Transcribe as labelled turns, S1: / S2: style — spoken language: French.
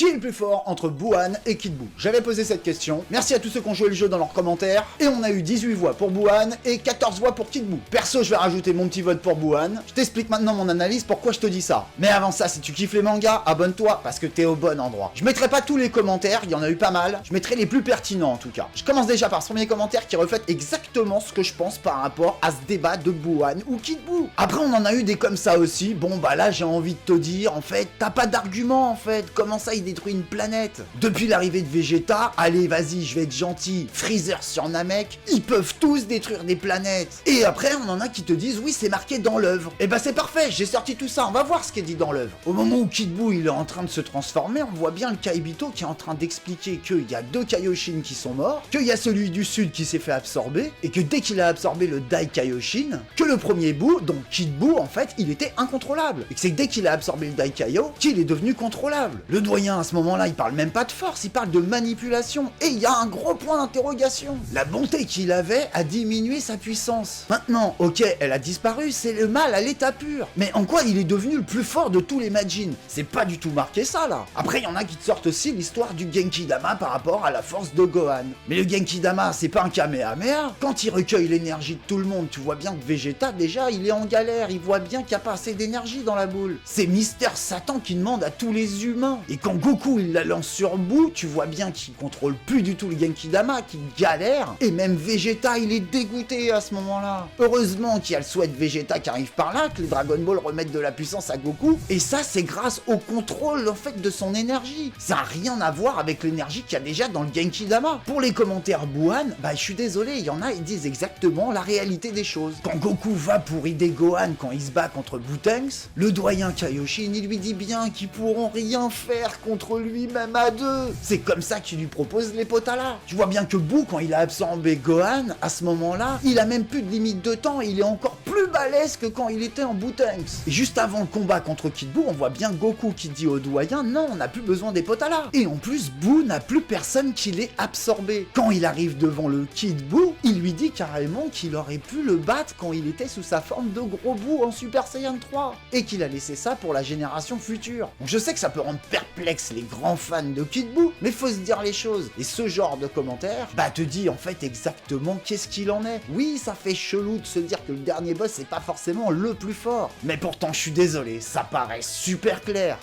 S1: Qui est le plus fort entre Buwan et Kid Buu? J'avais posé cette question. Merci à tous ceux qui ont joué le jeu dans leurs commentaires. Et on a eu 18 voix pour Buwan et 14 voix pour Kid Buu. Perso, je vais rajouter mon petit vote pour Buwan. Je t'explique maintenant mon analyse pourquoi je te dis ça. Mais avant ça, si tu kiffes les mangas, abonne-toi parce que t'es au bon endroit. Je mettrai pas tous les commentaires, il y en a eu pas mal. Je mettrai les plus pertinents en tout cas. Je commence déjà par ce premier commentaire qui reflète exactement ce que je pense par rapport à ce débat de Buwan ou Kid Buu. Après, on en a eu des comme ça aussi. Bon, bah là, j'ai envie de te dire, en fait, t'as pas d'argument en fait. Comment ça, il détruit une planète? Depuis l'arrivée de Vegeta, allez, vas-y, je vais être gentil. Freezer sur Namek, ils peuvent tous détruire des planètes. Et après, on en a qui te disent, oui, c'est marqué dans l'œuvre. Et bah, c'est parfait, j'ai sorti tout ça. On va voir ce qui est dit dans l'œuvre. Au moment où Kid Buu, il est en train de se transformer, on voit bien le Kaibito qui est en train d'expliquer qu'il y a deux Kaioshin qui sont morts, qu'il y a celui du sud qui s'est fait absorber, et que dès qu'il a absorbé le Dai Kaioshin, que le premier Buu, donc Kid Buu, en fait, il était incontrôlable. Et que c'est dès qu'il a absorbé le Dai Kaio qu'il est devenu contrôlable. Le doyen, à ce moment-là, il parle même pas de force, il parle de manipulation. Et il y a un gros point d'interrogation. La bonté qu'il avait a diminué sa puissance. Maintenant, ok, elle a disparu, c'est le mal à l'état pur. Mais en quoi il est devenu le plus fort de tous les Majin? C'est pas du tout marqué ça, là. Après, il y en a qui te sortent aussi l'histoire du Genki Dama par rapport à la force de Gohan. Mais le Genki Dama, c'est pas un Kamehameha. Quand il recueille l'énergie de tout le monde, tu vois bien que Vegeta, déjà, il est en galère. Il voit bien qu'il n'y a pas assez d'énergie dans la boule. C'est Mister Satan qui demande à tous les humains. Et quand Goku, il la lance sur Buu, tu vois bien qu'il contrôle plus du tout le Genki Dama, qu'il galère. Et même Vegeta, il est dégoûté à ce moment-là. Heureusement qu'il y a le souhait de Vegeta qui arrive par là, que les Dragon Ball remettent de la puissance à Goku. Et ça, c'est grâce au contrôle, en fait, de son énergie. Ça n'a rien à voir avec l'énergie qu'il y a déjà dans le Genki Dama. Pour les commentaires Buwan, bah je suis désolé, il y en a, ils disent exactement la réalité des choses. Quand Goku va pour aider Gohan quand il se bat contre Boutenks, le doyen Kaioshin, il lui dit bien qu'ils pourront rien faire contre lui même à deux. C'est comme ça qu'il lui propose les Potala. Tu vois bien que Buu, quand il a absorbé Gohan, à ce moment-là, il a même plus de limite de temps, il est encore plus balèze que quand il était en Boutenks. Et juste avant le combat contre Kid Buu, on voit bien Goku qui dit au doyen, non, on n'a plus besoin des Potala. Et en plus, Buu n'a plus personne qui l'ait absorbé. Quand il arrive devant le Kid Buu, il lui dit carrément qu'il aurait pu le battre quand il était sous sa forme de gros Buu en Super Saiyan 3. Et qu'il a laissé ça pour la génération future. Donc je sais que ça peut rendre perplexe les grands fans de Kid Buu, mais faut se dire les choses. Et ce genre de commentaires, bah te dit en fait exactement qu'est-ce qu'il en est. Oui, ça fait chelou de se dire que le dernier boss c'est pas forcément le plus fort. Mais pourtant je suis désolé, ça paraît super clair.